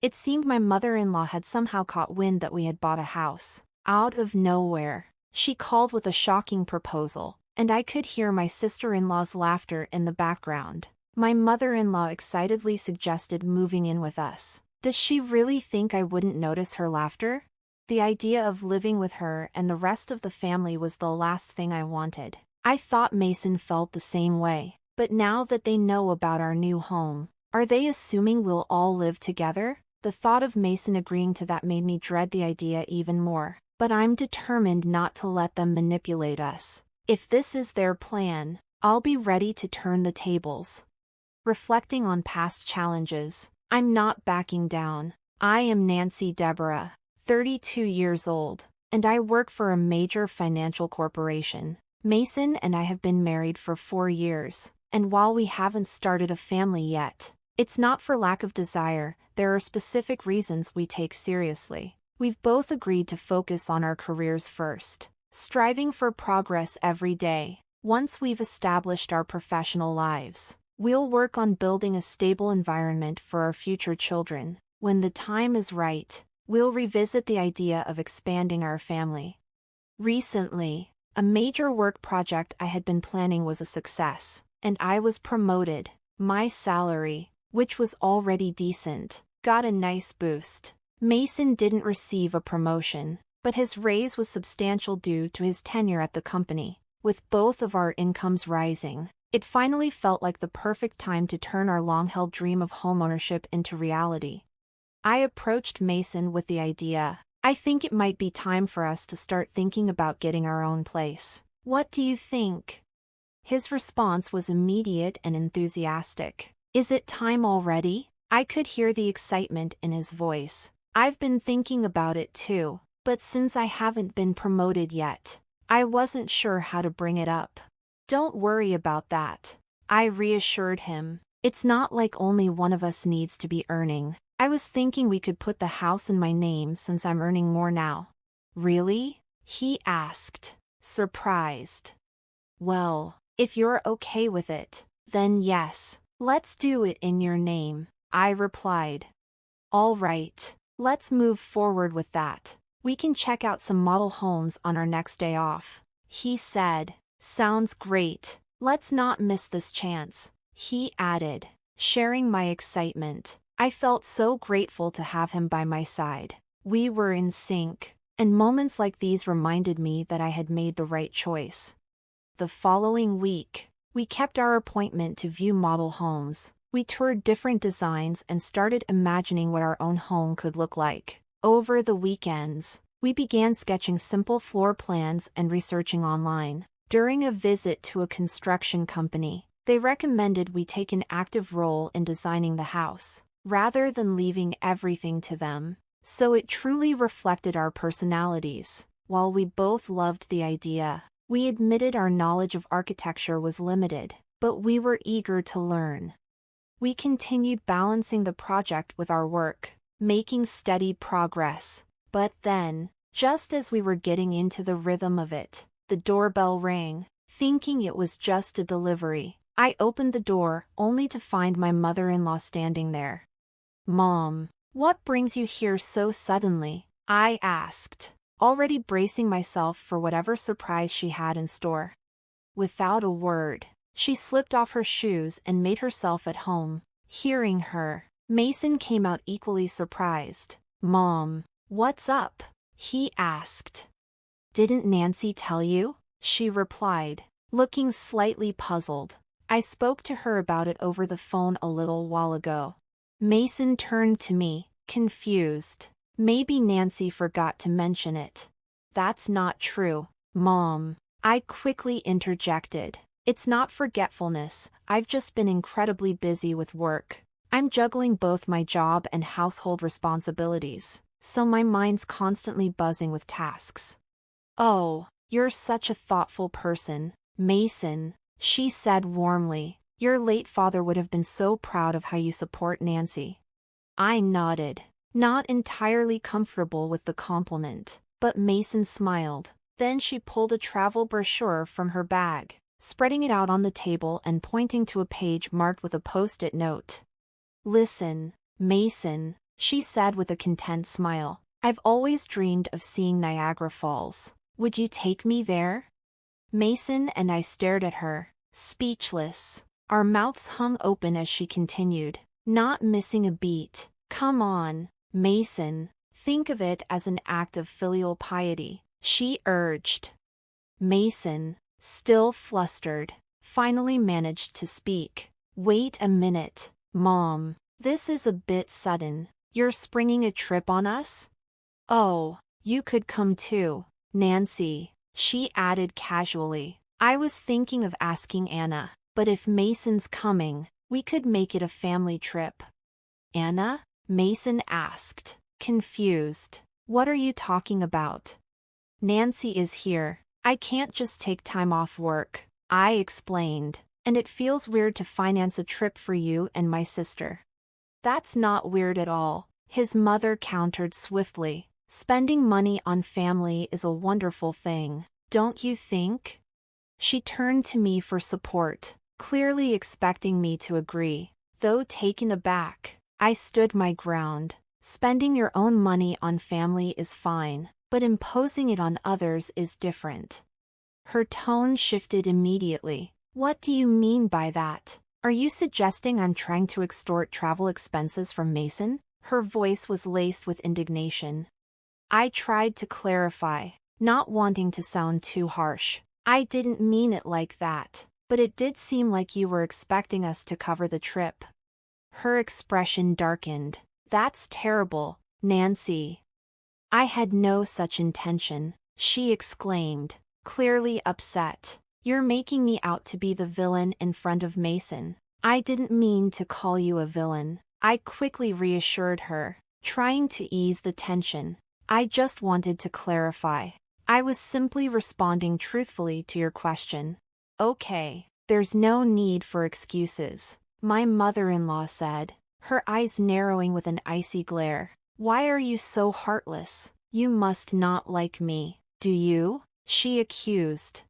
It seemed my mother-in-law had somehow caught wind that we had bought a house. Out of nowhere, she called with a shocking proposal, and I could hear my sister-in-law's laughter in the background. My mother-in-law excitedly suggested moving in with us. Does she really think I wouldn't notice her laughter? The idea of living with her and the rest of the family was the last thing I wanted. I thought Mason felt the same way. But now that they know about our new home, are they assuming we'll all live together? The thought of Mason agreeing to that made me dread the idea even more. But I'm determined not to let them manipulate us. If this is their plan, I'll be ready to turn the tables. Reflecting on past challenges, I'm not backing down. I am Nancy Deborah, 32 years old, and I work for a major financial corporation. Mason and I have been married for 4 years, and while we haven't started a family yet, it's not for lack of desire. There are specific reasons we take seriously. We've both agreed to focus on our careers first, striving for progress every day. Once we've established our professional lives, we'll work on building a stable environment for our future children. When the time is right, we'll revisit the idea of expanding our family. Recently, a major work project I had been planning was a success, and I was promoted. My salary, which was already decent, got a nice boost. Mason didn't receive a promotion, but his raise was substantial due to his tenure at the company. With both of our incomes rising, it finally felt like the perfect time to turn our long-held dream of homeownership into reality. I approached Mason with the idea, I think it might be time for us to start thinking about getting our own place. What do you think? His response was immediate and enthusiastic. Is it time already? I could hear the excitement in his voice. I've been thinking about it too, but since I haven't been promoted yet, I wasn't sure how to bring it up. Don't worry about that, I reassured him. It's not like only one of us needs to be earning. I was thinking we could put the house in my name since I'm earning more now. Really? He asked, surprised. Well, if you're okay with it, then yes, let's do it in your name, I replied. All right, let's move forward with that. We can check out some model homes on our next day off, he said. Sounds great. Let's not miss this chance, he added, sharing my excitement. I felt so grateful to have him by my side. We were in sync, and moments like these reminded me that I had made the right choice. The following week, we kept our appointment to view model homes. We toured different designs and started imagining what our own home could look like. Over the weekends, we began sketching simple floor plans and researching online. During a visit to a construction company, they recommended we take an active role in designing the house, rather than leaving everything to them. So it truly reflected our personalities. While we both loved the idea, we admitted our knowledge of architecture was limited, but we were eager to learn. We continued balancing the project with our work, making steady progress. But then, just as we were getting into the rhythm of it, the doorbell rang. Thinking it was just a delivery, I opened the door, only to find my mother-in-law standing there. Mom, what brings you here so suddenly? I asked, already bracing myself for whatever surprise she had in store. Without a word, she slipped off her shoes and made herself at home. Hearing her, Mason came out equally surprised. Mom, what's up? He asked. Didn't Nancy tell you? She replied, looking slightly puzzled. I spoke to her about it over the phone a little while ago. Mason turned to me, confused. Maybe Nancy forgot to mention it. That's not true, Mom, I quickly interjected. It's not forgetfulness, I've just been incredibly busy with work. I'm juggling both my job and household responsibilities, so my mind's constantly buzzing with tasks. Oh, you're such a thoughtful person, Mason, she said warmly. Your late father would have been so proud of how you support Nancy. I nodded, not entirely comfortable with the compliment, but Mason smiled. Then she pulled a travel brochure from her bag, spreading it out on the table and pointing to a page marked with a post-it note. Listen, Mason, she said with a content smile. I've always dreamed of seeing Niagara Falls. Would you take me there? Mason and I stared at her, speechless. Our mouths hung open as she continued, not missing a beat. Come on, Mason. Think of it as an act of filial piety, she urged. Mason, still flustered, finally managed to speak. Wait a minute, Mom. This is a bit sudden. You're springing a trip on us? Oh, you could come too, Nancy, she added casually. I was thinking of asking Anna, but if Mason's coming, we could make it a family trip. Anna? Mason asked, confused. What are you talking about? Nancy is here. I can't just take time off work, I explained, and it feels weird to finance a trip for you and my sister. That's not weird at all, his mother countered swiftly. Spending money on family is a wonderful thing, don't you think? She turned to me for support, clearly expecting me to agree. Though taken aback, I stood my ground. Spending your own money on family is fine, but imposing it on others is different. Her tone shifted immediately. What do you mean by that? Are you suggesting I'm trying to extort travel expenses from Mason? Her voice was laced with indignation. I tried to clarify, not wanting to sound too harsh. I didn't mean it like that, but it did seem like you were expecting us to cover the trip. Her expression darkened. That's terrible, Nancy. I had no such intention, she exclaimed, clearly upset. You're making me out to be the villain in front of Mason. I didn't mean to call you a villain, I quickly reassured her, trying to ease the tension. I just wanted to clarify. I was simply responding truthfully to your question. Okay, there's no need for excuses, my mother-in-law said, her eyes narrowing with an icy glare. Why are you so heartless? You must not like me, do you? She accused.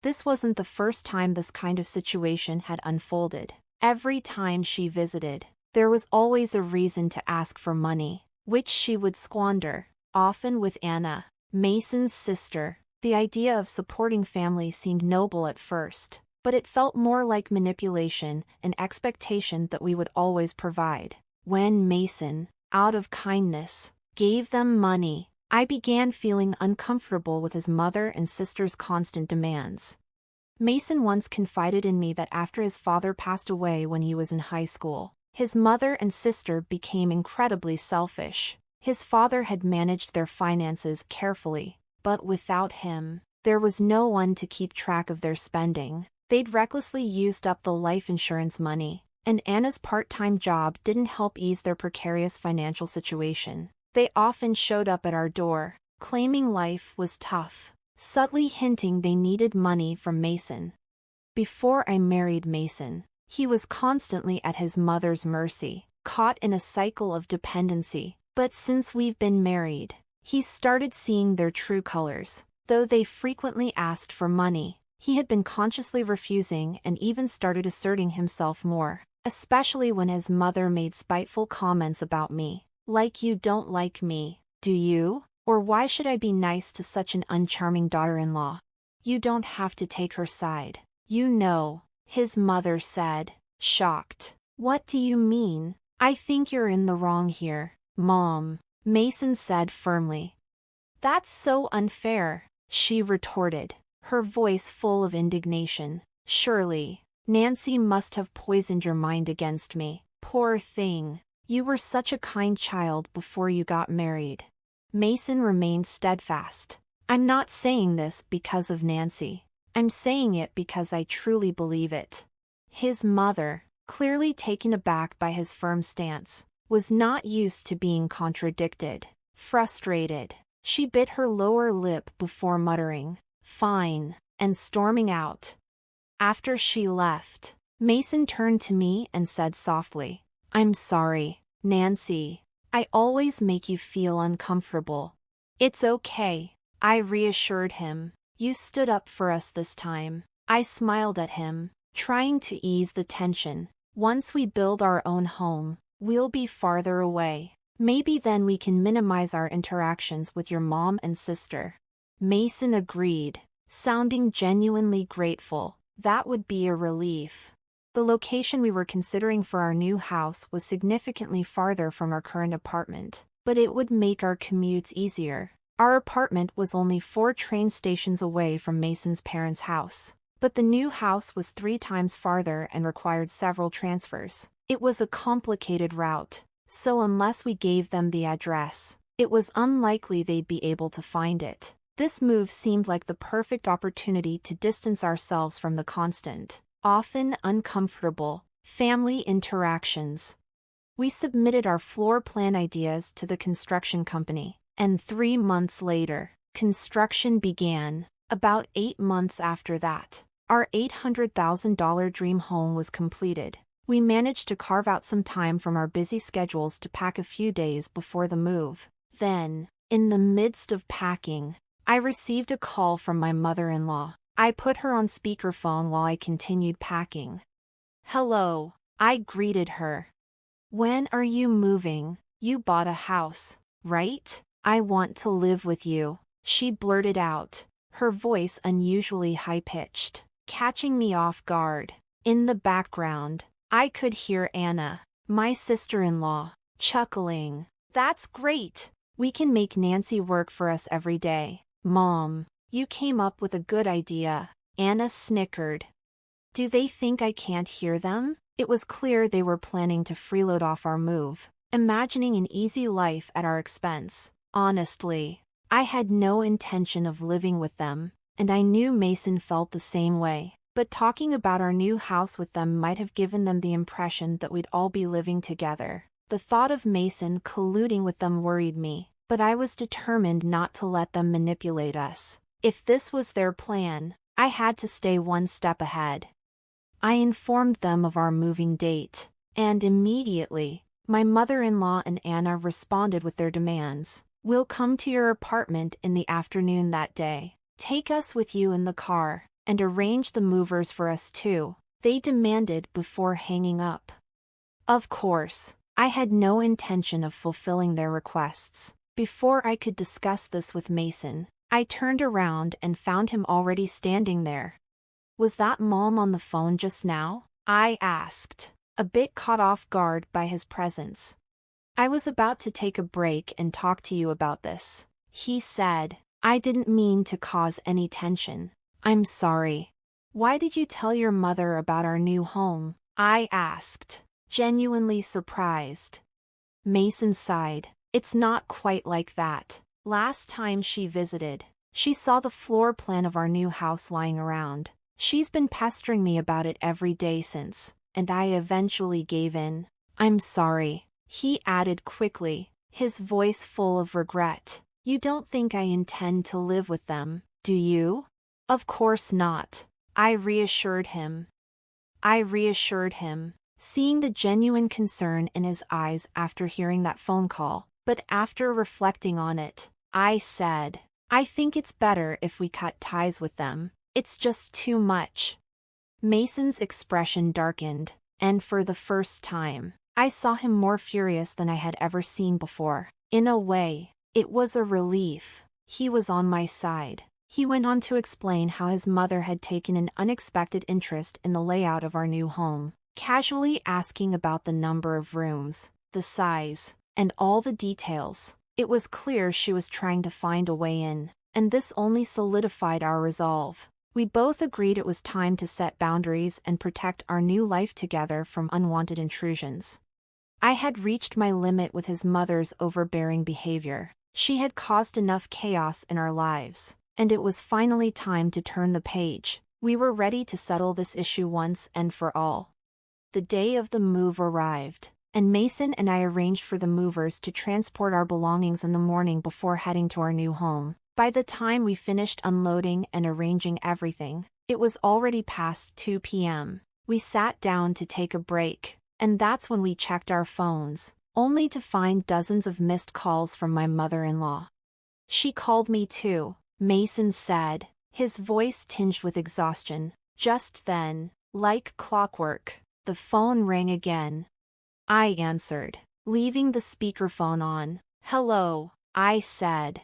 This wasn't the first time this kind of situation had unfolded. Every time she visited, there was always a reason to ask for money, which she would squander. Often with Anna, Mason's sister, the idea of supporting family seemed noble at first, but it felt more like manipulation and expectation that we would always provide. When Mason, out of kindness, gave them money, I began feeling uncomfortable with his mother and sister's constant demands. Mason once confided in me that after his father passed away when he was in high school, his mother and sister became incredibly selfish. His father had managed their finances carefully, but without him, there was no one to keep track of their spending. They'd recklessly used up the life insurance money, and Anna's part-time job didn't help ease their precarious financial situation. They often showed up at our door, claiming life was tough, subtly hinting they needed money from Mason. Before I married Mason, he was constantly at his mother's mercy, caught in a cycle of dependency. But since we've been married, he's started seeing their true colors. Though they frequently asked for money, he had been consciously refusing and even started asserting himself more, especially when his mother made spiteful comments about me. Like you don't like me, do you? Or why should I be nice to such an uncharming daughter-in-law? You don't have to take her side. You know, his mother said, shocked. What do you mean? I think you're in the wrong here, Mom, Mason said firmly. That's so unfair, she retorted, her voice full of indignation. Surely, Nancy must have poisoned your mind against me. Poor thing. You were such a kind child before you got married. Mason remained steadfast. I'm not saying this because of Nancy. I'm saying it because I truly believe it. His mother, clearly taken aback by his firm stance, was not used to being contradicted. Frustrated, she bit her lower lip before muttering, "Fine," and storming out. After she left, Mason turned to me and said softly, "I'm sorry, Nancy. I always make you feel uncomfortable." "It's okay," I reassured him. "You stood up for us this time." I smiled at him, trying to ease the tension. Once we build our own home, we'll be farther away. Maybe then we can minimize our interactions with your mom and sister. Mason agreed, sounding genuinely grateful. That would be a relief. The location we were considering for our new house was significantly farther from our current apartment, but it would make our commutes easier. Our apartment was only 4 train stations away from Mason's parents' house, but the new house was 3 times farther and required several transfers. It was a complicated route, so unless we gave them the address, it was unlikely they'd be able to find it. This move seemed like the perfect opportunity to distance ourselves from the constant, often uncomfortable, family interactions. We submitted our floor plan ideas to the construction company, and 3 months later, construction began. About 8 months after that, our $800,000 dream home was completed. We managed to carve out some time from our busy schedules to pack a few days before the move. Then, in the midst of packing, I received a call from my mother-in-law. I put her on speakerphone while I continued packing. "Hello," I greeted her. "When are you moving? You bought a house, right? I want to live with you," she blurted out, her voice unusually high-pitched, catching me off guard. In the background, I could hear Anna, my sister-in-law, chuckling. "That's great. We can make Nancy work for us every day." "Mom, you came up with a good idea," Anna snickered. Do they think I can't hear them? It was clear they were planning to freeload off our move, imagining an easy life at our expense. Honestly, I had no intention of living with them, and I knew Mason felt the same way. But talking about our new house with them might have given them the impression that we'd all be living together. The thought of Mason colluding with them worried me, but I was determined not to let them manipulate us. If this was their plan, I had to stay one step ahead. I informed them of our moving date, and immediately, my mother-in-law and Anna responded with their demands. "We'll come to your apartment in the afternoon that day. Take us with you in the car, and arrange the movers for us too," they demanded before hanging up. Of course, I had no intention of fulfilling their requests. Before I could discuss this with Mason, I turned around and found him already standing there. "Was that Mom on the phone just now?" I asked, a bit caught off guard by his presence. "I was about to take a break and talk to you about this," he said. "I didn't mean to cause any tension. I'm sorry." "Why did you tell your mother about our new home?" I asked, genuinely surprised. Mason sighed. "It's not quite like that. Last time she visited, she saw the floor plan of our new house lying around. She's been pestering me about it every day since, and I eventually gave in." "I'm sorry," he added quickly, his voice full of regret. "You don't think I intend to live with them, do you?" "Of course not," I reassured him. Seeing the genuine concern in his eyes after hearing that phone call. But after reflecting on it, I said, "I think it's better if we cut ties with them. It's just too much." Mason's expression darkened, and for the first time, I saw him more furious than I had ever seen before. In a way, it was a relief. He was on my side. He went on to explain how his mother had taken an unexpected interest in the layout of our new home, casually asking about the number of rooms, the size, and all the details. It was clear she was trying to find a way in, and this only solidified our resolve. We both agreed it was time to set boundaries and protect our new life together from unwanted intrusions. I had reached my limit with his mother's overbearing behavior. She had caused enough chaos in our lives, and it was finally time to turn the page. We were ready to settle this issue once and for all. The day of the move arrived, and Mason and I arranged for the movers to transport our belongings in the morning before heading to our new home. By the time we finished unloading and arranging everything, it was already past 2 p.m. We sat down to take a break, and that's when we checked our phones, only to find dozens of missed calls from my mother-in-law. "She called me too," Mason said, his voice tinged with exhaustion. Just then, like clockwork, the phone rang again. I answered, leaving the speakerphone on. "Hello," I said.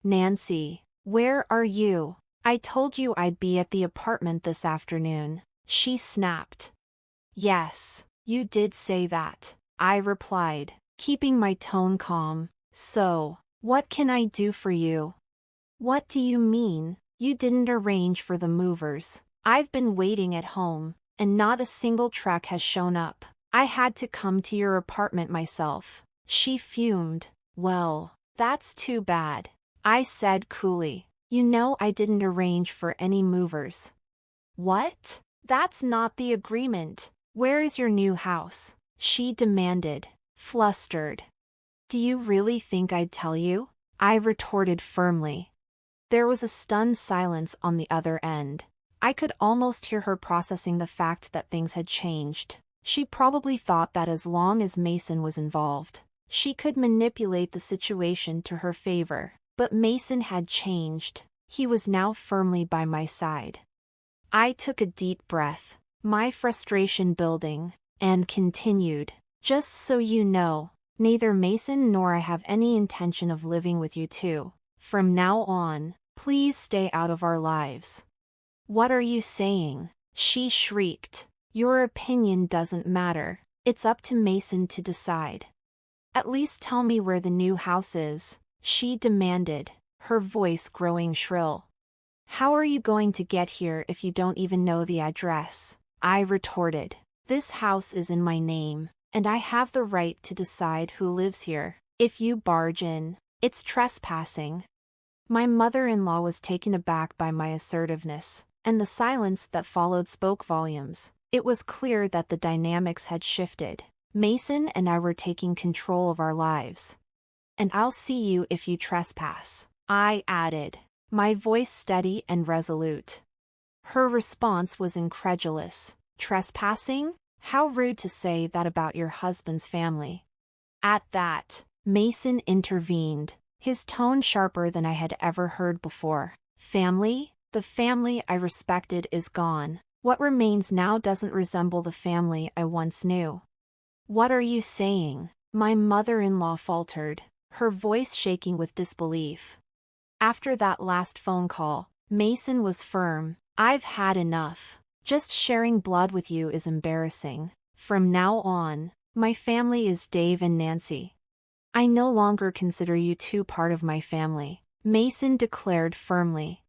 "Nancy, where are you? I told you I'd be at the apartment this afternoon," she snapped. "Yes, you did say that," I replied, keeping my tone calm. "So, what can I do for you?" "What do you mean? You didn't arrange for the movers? I've been waiting at home, and not a single truck has shown up. I had to come to your apartment myself," she fumed. "Well, that's too bad," I said coolly. "You know I didn't arrange for any movers." "What? That's not the agreement. Where is your new house?" she demanded, flustered. "Do you really think I'd tell you?" I retorted firmly. There was a stunned silence on the other end. I could almost hear her processing the fact that things had changed. She probably thought that as long as Mason was involved, she could manipulate the situation to her favor. But Mason had changed. He was now firmly by my side. I took a deep breath, my frustration building, and continued. "Just so you know, neither Mason nor I have any intention of living with you two. From now on, please stay out of our lives." "What are you saying?" she shrieked. "Your opinion doesn't matter. It's up to Mason to decide." "At least tell me where the new house is," she demanded, her voice growing shrill. "How are you going to get here if you don't even know the address?" I retorted. "This house is in my name, and I have the right to decide who lives here. If you barge in, it's trespassing." My mother-in-law was taken aback by my assertiveness, and the silence that followed spoke volumes. It was clear that the dynamics had shifted. Mason and I were taking control of our lives. "And I'll see you if you trespass," I added, my voice steady and resolute. Her response was incredulous. "Trespassing? How rude to say that about your husband's family." At that, Mason intervened, his tone sharper than I had ever heard before. "Family? The family I respected is gone. What remains now doesn't resemble the family I once knew." "What are you saying?" my mother-in-law faltered, her voice shaking with disbelief. After that last phone call, Mason was firm. "I've had enough. Just sharing blood with you is embarrassing. From now on, my family is Dave and Nancy. I no longer consider you two part of my family," Mason declared firmly.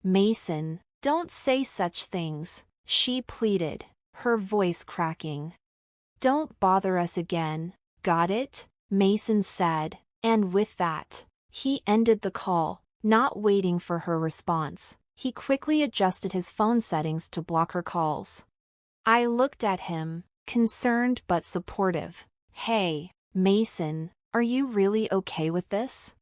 "Mason, don't say such things," she pleaded, her voice cracking. "Don't bother us again, got it?" Mason said, and with that, he ended the call, not waiting for her response. He quickly adjusted his phone settings to block her calls. I looked at him, concerned but supportive. "Hey, Mason, are you really okay with this?"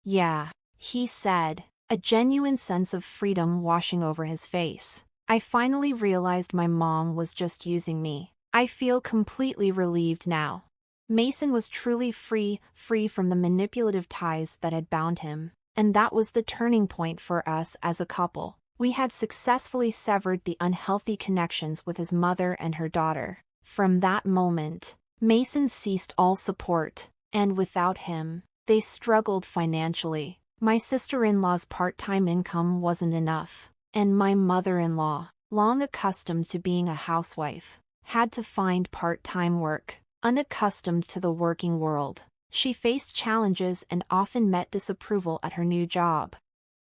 "Yeah," he said, a genuine sense of freedom washing over his face. "I finally realized my mom was just using me. I feel completely relieved now." Mason was truly free from the manipulative ties that had bound him, and that was the turning point for us as a couple. We had successfully severed the unhealthy connections with his mother and her daughter. From that moment, Mason ceased all support, and without him, they struggled financially. My sister-in-law's part-time income wasn't enough, and my mother-in-law, long accustomed to being a housewife, had to find part-time work. Unaccustomed to the working world, she faced challenges and often met disapproval at her new job.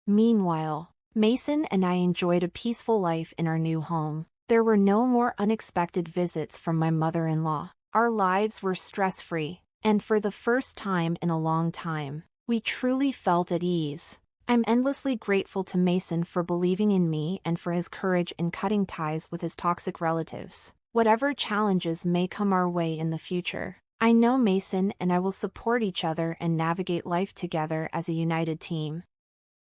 Meanwhile, Mason and I enjoyed a peaceful life in our new home. There were no more unexpected visits from my mother-in-law. Our lives were stress-free, and for the first time in a long time, we truly felt at ease. I'm endlessly grateful to Mason for believing in me and for his courage in cutting ties with his toxic relatives. Whatever challenges may come our way in the future, I know Mason and I will support each other and navigate life together as a united team.